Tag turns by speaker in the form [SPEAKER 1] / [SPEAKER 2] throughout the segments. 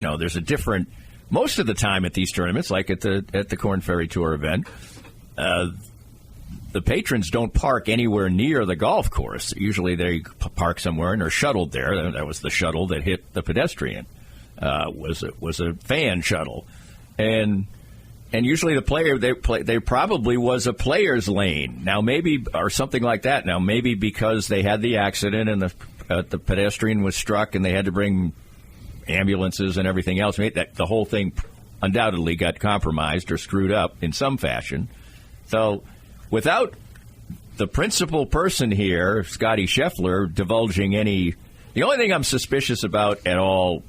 [SPEAKER 1] there's a different. Most of the time at these tournaments, like at the Korn Ferry Tour event, the patrons don't park anywhere near the golf course. Usually they park somewhere and are shuttled there. That was the shuttle that hit the pedestrian. Was a fan shuttle, and usually the player they probably was a player's lane. Now maybe or something like that. Now maybe because they had the accident and the pedestrian was struck and they had to bring ambulances and everything else. That the whole thing undoubtedly got compromised or screwed up in some fashion. So without the principal person here, Scottie Scheffler, divulging the only thing I'm suspicious about at all,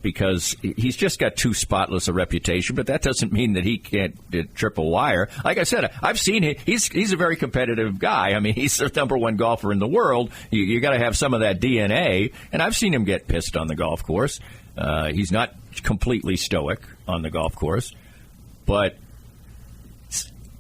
[SPEAKER 1] because he's just got too spotless a reputation, but that doesn't mean that he can't trip a wire. Like I said, I've seen him. He's a very competitive guy. I mean, he's the number one golfer in the world. You got to have some of that DNA, and I've seen him get pissed on the golf course. He's not completely stoic on the golf course, but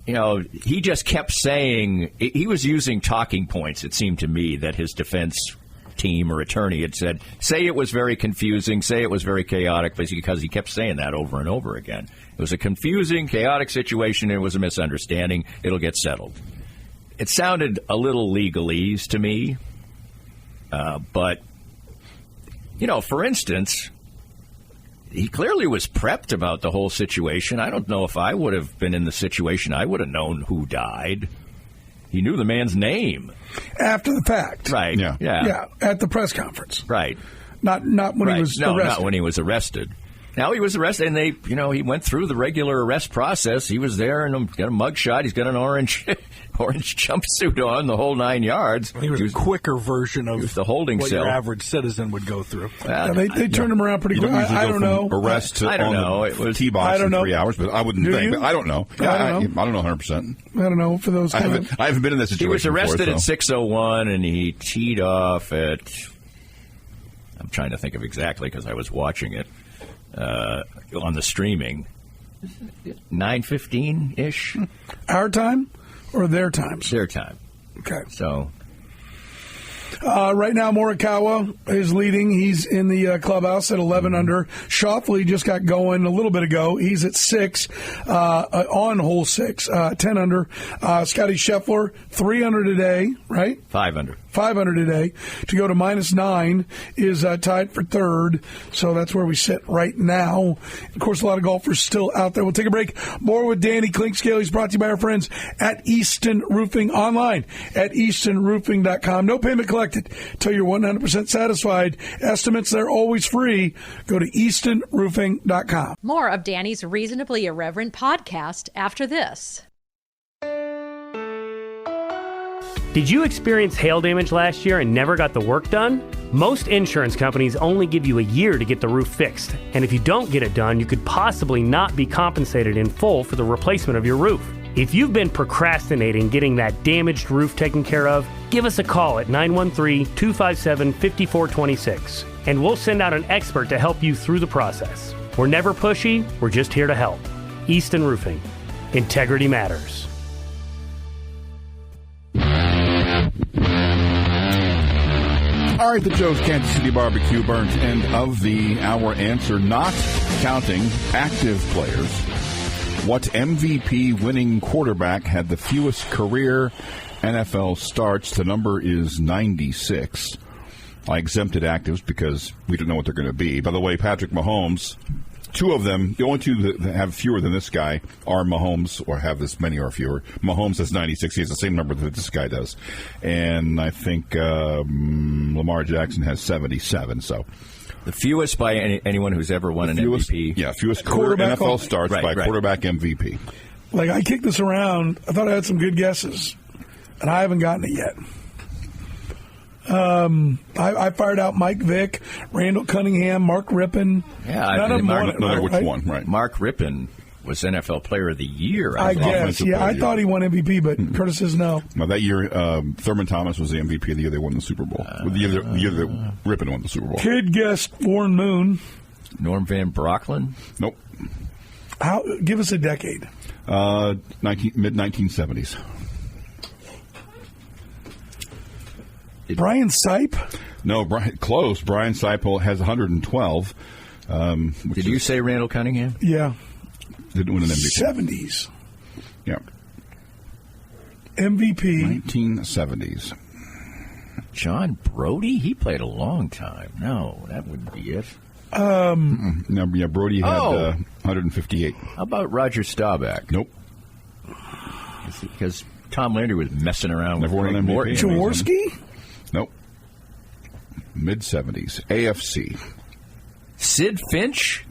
[SPEAKER 1] he just kept saying he was using talking points. It seemed to me that his defense team or attorney had said, say it was very confusing, say it was very chaotic, because he kept saying that over and over again. It was a confusing, chaotic situation. It was a misunderstanding. It'll get settled. It sounded a little legalese to me, but for instance, he clearly was prepped about the whole situation. I don't know if I would have been in the situation. I would have known who died. He knew the man's name.
[SPEAKER 2] After the fact.
[SPEAKER 1] Right.
[SPEAKER 2] Yeah, at the press conference.
[SPEAKER 1] Right.
[SPEAKER 2] Not when he was arrested.
[SPEAKER 1] No, not when he was arrested. Now he was arrested, and he went through the regular arrest process. He was there and got a mugshot. He's got an orange jumpsuit on, the whole 9 yards.
[SPEAKER 3] He was a quicker version of
[SPEAKER 1] the holding
[SPEAKER 3] what
[SPEAKER 1] cell
[SPEAKER 3] your average citizen would go through.
[SPEAKER 2] They turned him around pretty quick. I don't know.
[SPEAKER 4] Arrest to
[SPEAKER 1] I don't know. It was
[SPEAKER 4] T-box in 3 hours, but I wouldn't think. But I don't know. I don't know 100%.
[SPEAKER 2] I don't know for those.
[SPEAKER 4] I haven't been in that situation.
[SPEAKER 1] He was arrested
[SPEAKER 4] before,
[SPEAKER 1] at 6:01, and he teed off at. I'm trying to think of exactly because I was watching it on the streaming. 9:15-ish.
[SPEAKER 2] Our time or their times?
[SPEAKER 1] Their time.
[SPEAKER 2] Okay.
[SPEAKER 1] So.
[SPEAKER 2] Right now, Morikawa is leading. He's in the clubhouse at 11 under. Schauffele just got going a little bit ago. He's at 6 on hole 6, 10 under. Scottie Scheffler, 3 under today, right?
[SPEAKER 1] 5 under.
[SPEAKER 2] 5 under today. To go to -9 is tied for third. So that's where we sit right now. Of course, a lot of golfers still out there. We'll take a break. More with Danny Clinkscale. He's brought to you by our friends at Easton Roofing, online at eastonroofing.com. No payment collected till you're 100% satisfied. Estimates, they're always free. Go to eastonroofing.com.
[SPEAKER 5] More of Danny's Reasonably Irreverent podcast after this.
[SPEAKER 6] Did you experience hail damage last year and never got the work done? Most insurance companies only give you a year to get the roof fixed. And if you don't get it done, you could possibly not be compensated in full for the replacement of your roof. If you've been procrastinating getting that damaged roof taken care of, give us a call at 913-257-5426, and we'll send out an expert to help you through the process. We're never pushy, we're just here to help. Easton Roofing. Integrity matters.
[SPEAKER 4] All right, the Joe's Kansas City Barbecue Burns end of the hour answer, not counting active players. What MVP winning quarterback had the fewest career NFL starts? The number is 96. I exempted actives because we don't know what they're going to be. By the way, Patrick Mahomes, 2 of them, the only 2 that have fewer than this guy are Mahomes, or have this many or fewer. Mahomes has 96. He has the same number that this guy does. And I think Lamar Jackson has 77. So
[SPEAKER 1] the fewest by anyone who's ever won an MVP.
[SPEAKER 4] Yeah, fewest career NFL starts by quarterback MVP.
[SPEAKER 2] Like, I kicked this around. I thought I had some good guesses, and I haven't gotten it yet. I fired out Mike Vick, Randall Cunningham, Mark Rippon.
[SPEAKER 1] Yeah,
[SPEAKER 2] none of them won it.
[SPEAKER 4] Which one? Right.
[SPEAKER 1] Mark Rippon was NFL Player of the Year.
[SPEAKER 2] I guess. Yeah, I thought he won MVP, but Curtis says no.
[SPEAKER 4] Well, that year, Thurman Thomas was the MVP the year they won the Super Bowl. The year that Rippon won the Super Bowl.
[SPEAKER 2] Kid guessed Warren Moon.
[SPEAKER 1] Norm Van Brocklin?
[SPEAKER 4] Nope.
[SPEAKER 2] Give us a decade.
[SPEAKER 4] Mid-1970s.
[SPEAKER 2] Brian Sipe?
[SPEAKER 4] No, close. Brian Sipe has 112.
[SPEAKER 1] Did you say Randall Cunningham?
[SPEAKER 2] Yeah.
[SPEAKER 4] Didn't win an MVP.
[SPEAKER 2] 70s.
[SPEAKER 4] Yeah.
[SPEAKER 2] MVP.
[SPEAKER 4] 1970s.
[SPEAKER 1] John Brody? He played a long time. No, that wouldn't be it.
[SPEAKER 4] No, yeah, Brody had 158.
[SPEAKER 1] How about Roger Staubach?
[SPEAKER 4] Nope.
[SPEAKER 1] Because Tom Landry was messing around
[SPEAKER 4] Never
[SPEAKER 1] with
[SPEAKER 4] won an
[SPEAKER 1] Greg
[SPEAKER 4] MVP.
[SPEAKER 1] Morton.
[SPEAKER 2] Jaworski?
[SPEAKER 4] Nope. Mid-70s. AFC.
[SPEAKER 1] Sid Finch?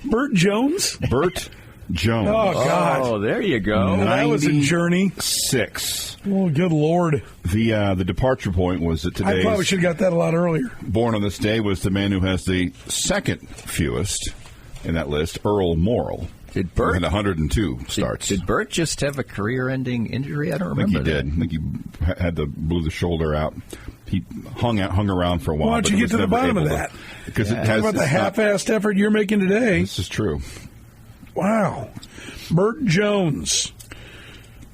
[SPEAKER 2] Burt Jones?
[SPEAKER 4] Burt Jones.
[SPEAKER 2] Oh, God.
[SPEAKER 1] Oh, there you go.
[SPEAKER 2] Oh, that was a journey.
[SPEAKER 4] 6.
[SPEAKER 2] Oh, good Lord.
[SPEAKER 4] The departure point was that
[SPEAKER 2] I
[SPEAKER 4] today's
[SPEAKER 2] probably should have got that a lot earlier.
[SPEAKER 4] born on this day was the man who has the second fewest in that list, Earl Morrall.
[SPEAKER 1] Did
[SPEAKER 4] Who
[SPEAKER 1] Burt
[SPEAKER 4] had 102 starts.
[SPEAKER 1] Did Burt just have a career-ending injury? I don't
[SPEAKER 4] I think
[SPEAKER 1] remember.
[SPEAKER 4] he did. I think he had blew the shoulder out. He hung around for a while.
[SPEAKER 2] Why don't you get to the bottom of that?
[SPEAKER 4] Because it
[SPEAKER 2] Talk
[SPEAKER 4] has
[SPEAKER 2] about the
[SPEAKER 4] it's not-
[SPEAKER 2] half-assed effort you're making today.
[SPEAKER 4] This is true.
[SPEAKER 2] Wow. Burt Jones.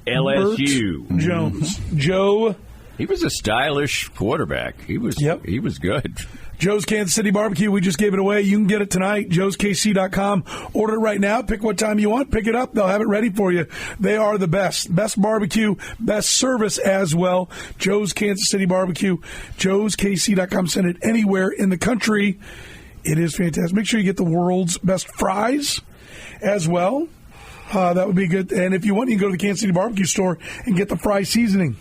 [SPEAKER 1] LSU.
[SPEAKER 2] Burt Jones. Joe.
[SPEAKER 1] He was a stylish quarterback. He was.
[SPEAKER 2] Yep.
[SPEAKER 1] He was good.
[SPEAKER 2] Joe's Kansas City Barbecue. We just gave it away. You can get it tonight. Joe'sKC.com. Order it right now. Pick what time you want. Pick it up. They'll have it ready for you. They are the best. Best barbecue. Best service as well. Joe's Kansas City Barbecue. Joe'sKC.com. Send it anywhere in the country. It is fantastic. Make sure you get the world's best fries as well. That would be good. And if you want, you can go to the Kansas City Barbecue store and get the fry seasoning.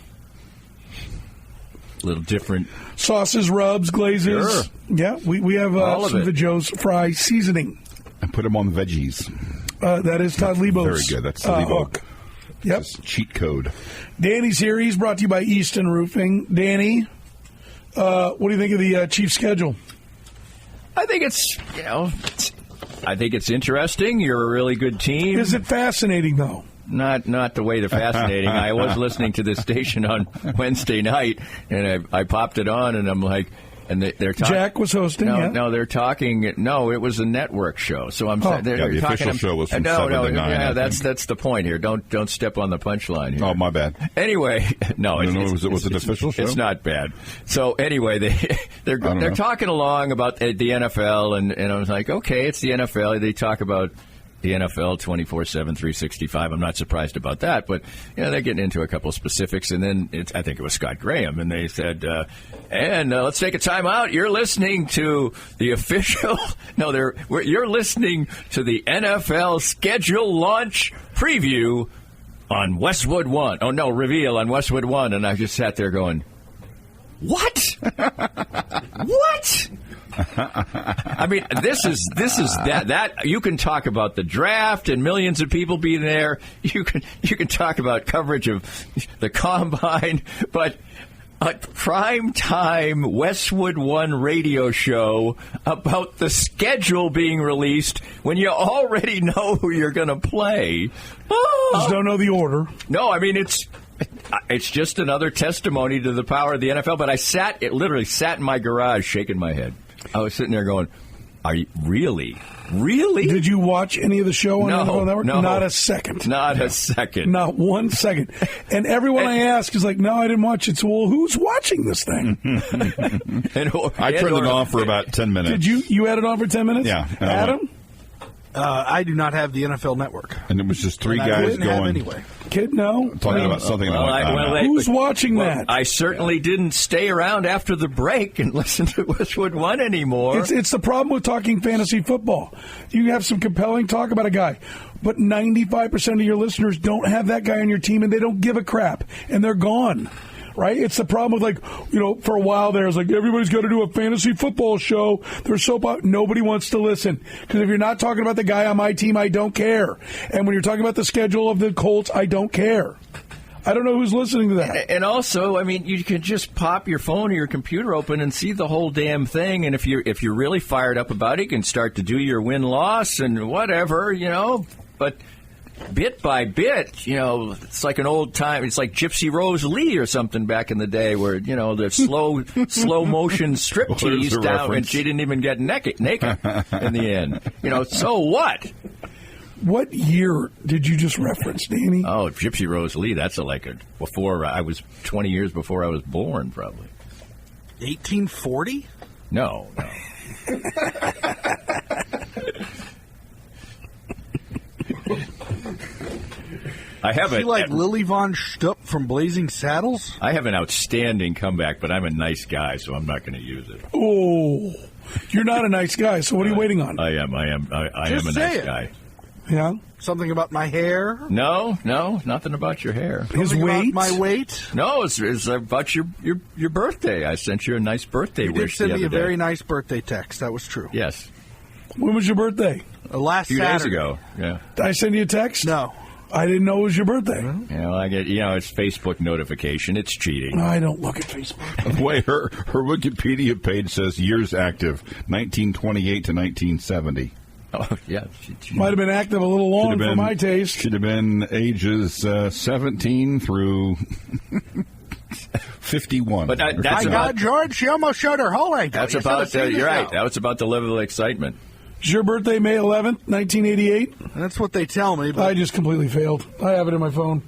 [SPEAKER 1] A little different.
[SPEAKER 2] Sauces, rubs, glazes.
[SPEAKER 1] Sure.
[SPEAKER 2] Yeah, we have
[SPEAKER 1] All of
[SPEAKER 2] some
[SPEAKER 1] it.
[SPEAKER 2] of Joe's fry seasoning.
[SPEAKER 4] And put him on veggies.
[SPEAKER 2] That is Todd Lebo's
[SPEAKER 4] Very good. That's the Lebo.
[SPEAKER 2] hook. Yep.
[SPEAKER 4] Just cheat code.
[SPEAKER 2] Danny's here. He's brought to you by Easton Roofing. Danny, what do you think of the Chiefs' schedule?
[SPEAKER 1] I think it's I think it's interesting. You're a really good team.
[SPEAKER 2] Is it fascinating, though?
[SPEAKER 1] Not the way they're fascinating. I was listening to this station on Wednesday night, and I popped it on, and I'm like, and they're talking.
[SPEAKER 2] Jack was hosting.
[SPEAKER 1] No, they're talking. No, it was a network show. So I'm.
[SPEAKER 2] Oh.
[SPEAKER 1] They're
[SPEAKER 4] the
[SPEAKER 1] talking,
[SPEAKER 4] official show was from
[SPEAKER 1] no,
[SPEAKER 4] 7 to 9.
[SPEAKER 1] Yeah,
[SPEAKER 4] I think.
[SPEAKER 1] that's the point here. Don't step on the punchline here.
[SPEAKER 4] Oh, my bad.
[SPEAKER 1] Anyway,
[SPEAKER 4] Was it official show?
[SPEAKER 1] It's not bad. So anyway, they're
[SPEAKER 4] know.
[SPEAKER 1] talking along about the NFL, and I was like, okay, it's the NFL. They talk about the NFL 24/7, 365. I'm not surprised about that, but they're getting into a couple of specifics, and then I think it was Scott Graham, and they said, let's take a time out. You're listening to the official. No, you're listening to the NFL schedule launch preview on Westwood One. Oh no, reveal on Westwood One, and I just sat there going, what? What? I mean, this is that you can talk about the draft and millions of people being there. You can talk about coverage of the combine, but a primetime Westwood One radio show about the schedule being released when you already know who you're going to play.
[SPEAKER 2] Just don't know the order.
[SPEAKER 1] No, I mean it's just another testimony to the power of the NFL. But I literally sat in my garage shaking my head. I was sitting there going, "Are you really?
[SPEAKER 2] Did you watch any of the show on NFL Network?
[SPEAKER 1] No,
[SPEAKER 2] Not a second.
[SPEAKER 1] Not a second.
[SPEAKER 2] Not 1 second. And everyone I ask is like, "No, I didn't watch it." So, well, who's watching this thing?
[SPEAKER 4] I turned it on for about 10 minutes.
[SPEAKER 2] Did you had it on for 10 minutes?
[SPEAKER 4] Yeah.
[SPEAKER 2] Adam?
[SPEAKER 3] I do not have the NFL Network.
[SPEAKER 4] And it was just three
[SPEAKER 3] And I
[SPEAKER 4] guys
[SPEAKER 3] wouldn't have
[SPEAKER 4] going,
[SPEAKER 3] anyway.
[SPEAKER 2] Kid, no.
[SPEAKER 4] talking about something. And I'm like,
[SPEAKER 2] Who's watching that?
[SPEAKER 1] I certainly didn't stay around after the break and listen to Westwood One anymore.
[SPEAKER 2] It's the problem with talking fantasy football. You have some compelling talk about a guy, but 95% of your listeners don't have that guy on your team, and they don't give a crap, and they're gone. Right? It's the problem with, for a while there, it's like, everybody's got to do a fantasy football show. Nobody wants to listen. Because if you're not talking about the guy on my team, I don't care. And when you're talking about the schedule of the Colts, I don't care. I don't know who's listening to that.
[SPEAKER 1] And also, I mean, you can just pop your phone or your computer open and see the whole damn thing. And if you're really fired up about it, you can start to do your win-loss and whatever, But bit by bit, it's like an old time. It's like Gypsy Rose Lee or something back in the day, where the slow motion striptease down,
[SPEAKER 4] reference?
[SPEAKER 1] and she didn't even get naked in the end. So what?
[SPEAKER 2] What year did you just reference, Danny?
[SPEAKER 1] Oh, Gypsy Rose Lee. That's before I was 20 years before I was born, probably.
[SPEAKER 3] 1840?
[SPEAKER 1] No. I have
[SPEAKER 3] Is she like Lily Von Stupp from Blazing Saddles?
[SPEAKER 1] I have an outstanding comeback, but I'm a nice guy, so I'm not going to use it.
[SPEAKER 2] Oh, you're not a nice guy, so what are you waiting on?
[SPEAKER 1] I am a
[SPEAKER 3] Just
[SPEAKER 1] nice
[SPEAKER 3] say it.
[SPEAKER 1] guy.
[SPEAKER 2] Yeah?
[SPEAKER 3] Something about my hair?
[SPEAKER 1] No, nothing about your hair.
[SPEAKER 2] His
[SPEAKER 3] Something about
[SPEAKER 2] weight?
[SPEAKER 3] my weight?
[SPEAKER 1] No, it's about your birthday. I sent you a nice birthday
[SPEAKER 3] You did
[SPEAKER 1] wish
[SPEAKER 3] send
[SPEAKER 1] the
[SPEAKER 3] me a
[SPEAKER 1] other day.
[SPEAKER 3] very nice birthday text. That was true.
[SPEAKER 1] Yes,
[SPEAKER 2] When was your birthday?
[SPEAKER 3] Last
[SPEAKER 1] a few
[SPEAKER 3] Saturday.
[SPEAKER 1] days ago. Yeah.
[SPEAKER 2] Did I send you a text?
[SPEAKER 3] No.
[SPEAKER 2] I didn't know it was your birthday.
[SPEAKER 1] I get, it's Facebook notification. It's cheating.
[SPEAKER 2] I don't look at Facebook.
[SPEAKER 4] The way her Wikipedia page says years active, 1928 to 1970.
[SPEAKER 1] Oh, yeah.
[SPEAKER 2] Might have been active a little long for my taste.
[SPEAKER 4] Should have been ages 17 through 51.
[SPEAKER 1] But
[SPEAKER 3] My God, George, she almost showed her whole ankle.
[SPEAKER 1] That's
[SPEAKER 3] You should have
[SPEAKER 1] about,
[SPEAKER 3] seen the
[SPEAKER 1] you're right.
[SPEAKER 3] show.
[SPEAKER 1] That was about the level of excitement.
[SPEAKER 2] Is your birthday May 11th, 1988?
[SPEAKER 3] That's what they tell me. But
[SPEAKER 2] I just completely failed. I have it in my phone.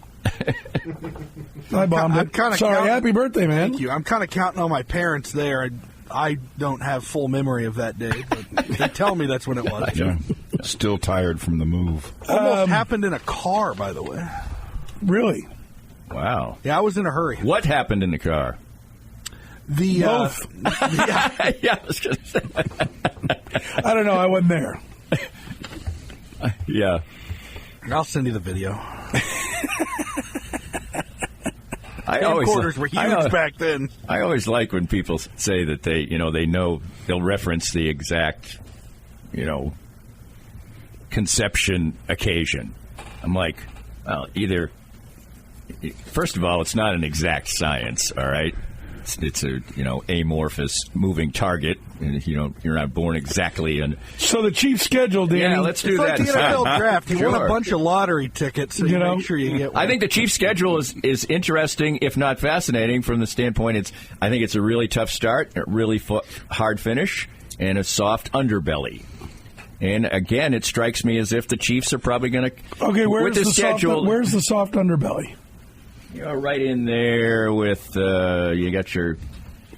[SPEAKER 2] I bombed
[SPEAKER 3] I'm
[SPEAKER 2] it.
[SPEAKER 3] kinda
[SPEAKER 2] Sorry,
[SPEAKER 3] counting-
[SPEAKER 2] happy birthday, man.
[SPEAKER 3] Thank you. I'm kind of counting on my parents there. I don't have full memory of that day, but they tell me that's when it was.
[SPEAKER 4] Yeah. Still tired from the move.
[SPEAKER 3] Almost happened in a car, by the way.
[SPEAKER 2] Really?
[SPEAKER 1] Wow.
[SPEAKER 3] Yeah, I was in a hurry.
[SPEAKER 1] What happened in the car?
[SPEAKER 3] The
[SPEAKER 2] Both.
[SPEAKER 1] Yeah, I was going to say.
[SPEAKER 2] I don't know. I wasn't there.
[SPEAKER 1] Yeah.
[SPEAKER 3] I'll send you the video. Camcorders were huge back then.
[SPEAKER 1] I always like when people say that they know, they'll reference the exact, conception occasion. I'm like, well, first of all, it's not an exact science, all right? It's a amorphous moving target, and you're not born exactly in.
[SPEAKER 2] So the Chiefs' schedule, Danny.
[SPEAKER 1] Yeah, let's do
[SPEAKER 3] It's like
[SPEAKER 1] that.
[SPEAKER 3] the NFL draft. You won
[SPEAKER 1] Sure.
[SPEAKER 3] a bunch of lottery tickets, so you make sure you get one.
[SPEAKER 1] I think the Chiefs' schedule is interesting, if not fascinating, from the standpoint I think it's a really tough start, a really hard finish, and a soft underbelly. And again, it strikes me as if the Chiefs are probably going to.
[SPEAKER 2] Okay,
[SPEAKER 1] with the schedule?
[SPEAKER 2] Where's the soft underbelly?
[SPEAKER 1] Right in there with you got your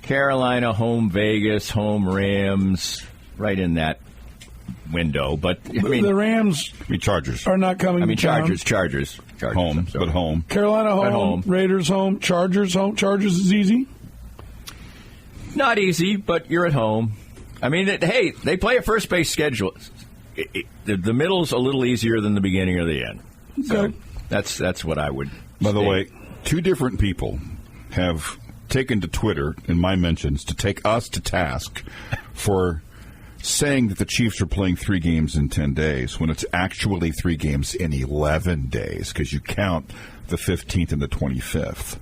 [SPEAKER 1] Carolina, home Vegas, home Rams, right in that window. But
[SPEAKER 2] the Rams
[SPEAKER 4] Chargers
[SPEAKER 2] are not coming. to town.
[SPEAKER 1] Chargers,
[SPEAKER 4] home, but home.
[SPEAKER 2] Carolina home,
[SPEAKER 1] At home.
[SPEAKER 2] Raiders home, Chargers home. Chargers is easy.
[SPEAKER 1] Not easy, but you're at home. I mean, they play a first base schedule. The middle's a little easier than the beginning or the end.
[SPEAKER 2] Okay.
[SPEAKER 1] So that's what I would.
[SPEAKER 4] By the
[SPEAKER 1] state.
[SPEAKER 4] way, two different people have taken to Twitter in my mentions to take us to task for saying that the Chiefs are playing 3 games in 10 days when it's actually 3 games in 11 days because you count the 15th and the 25th.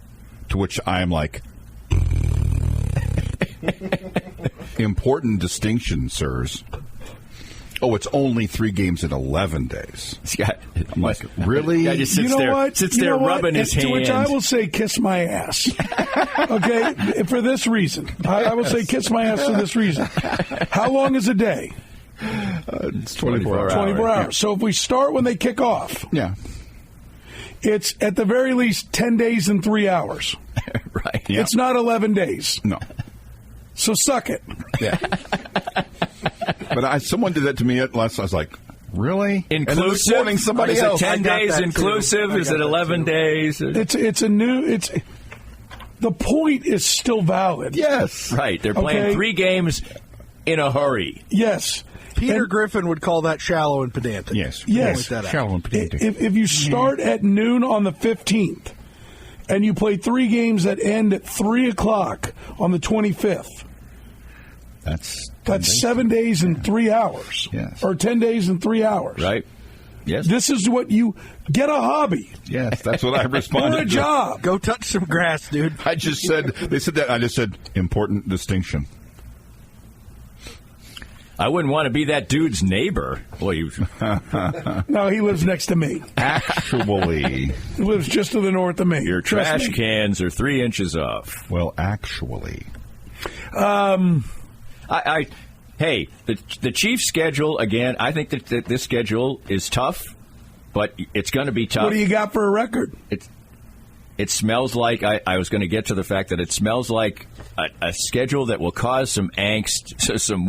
[SPEAKER 4] To which I am like, important distinction, sirs. Oh, it's only 3 games in 11 days. I'm like, really?
[SPEAKER 1] Yeah, just sits there rubbing his hands.
[SPEAKER 2] To which I will say, kiss my ass. Okay? For this reason. I will say, kiss my ass for this reason. How long is a day?
[SPEAKER 1] It's 24 hours.
[SPEAKER 2] 24 hours. So if we start when they kick off,
[SPEAKER 4] Yeah.
[SPEAKER 2] it's at the very least 10 days and 3 hours.
[SPEAKER 1] Right.
[SPEAKER 4] Yeah.
[SPEAKER 2] It's not 11 days.
[SPEAKER 4] No.
[SPEAKER 2] So suck it.
[SPEAKER 4] Yeah. But someone did that to me at last. I was like, really?
[SPEAKER 1] Inclusive?
[SPEAKER 4] And then this morning, somebody
[SPEAKER 1] is
[SPEAKER 4] else.
[SPEAKER 1] it 10
[SPEAKER 3] I got
[SPEAKER 1] days
[SPEAKER 3] that, too.
[SPEAKER 1] inclusive?
[SPEAKER 3] I
[SPEAKER 1] Is
[SPEAKER 3] got
[SPEAKER 1] it
[SPEAKER 3] that,
[SPEAKER 1] 11
[SPEAKER 3] too.
[SPEAKER 1] days?
[SPEAKER 2] The point is still valid.
[SPEAKER 4] Yes.
[SPEAKER 1] Right. They're playing
[SPEAKER 2] Okay.
[SPEAKER 1] 3 games in a hurry.
[SPEAKER 2] Yes.
[SPEAKER 3] Peter
[SPEAKER 2] And-
[SPEAKER 3] Griffin would call that shallow and pedantic.
[SPEAKER 4] Yes.
[SPEAKER 2] Yes.
[SPEAKER 3] Point that out.
[SPEAKER 4] Shallow and pedantic.
[SPEAKER 2] If you start at noon on the 15th and you play 3 games that end at 3 o'clock on the 25th,
[SPEAKER 4] That's
[SPEAKER 2] 7 days and 3 hours.
[SPEAKER 4] Yes.
[SPEAKER 2] Or 10 days and 3 hours.
[SPEAKER 1] Right? Yes.
[SPEAKER 2] This is what you get a hobby
[SPEAKER 4] Yes, that's what I responded
[SPEAKER 2] or a
[SPEAKER 4] to.
[SPEAKER 2] job.
[SPEAKER 3] Go touch some grass, dude.
[SPEAKER 4] I just said, they said that, I just said, important distinction.
[SPEAKER 1] I wouldn't want to be that dude's neighbor. Boy,
[SPEAKER 2] No, he lives next to me.
[SPEAKER 4] Actually.
[SPEAKER 2] He lives just to the north of me.
[SPEAKER 1] your
[SPEAKER 2] Trust
[SPEAKER 1] trash
[SPEAKER 2] me.
[SPEAKER 1] cans are 3 inches off.
[SPEAKER 4] Well, actually.
[SPEAKER 1] Hey, the Chiefs' schedule, again, I think that this schedule is tough, but it's going to be tough.
[SPEAKER 2] What do you got for a record?
[SPEAKER 1] It smells like, I was going to get to the fact that it smells like a schedule that will cause some angst to some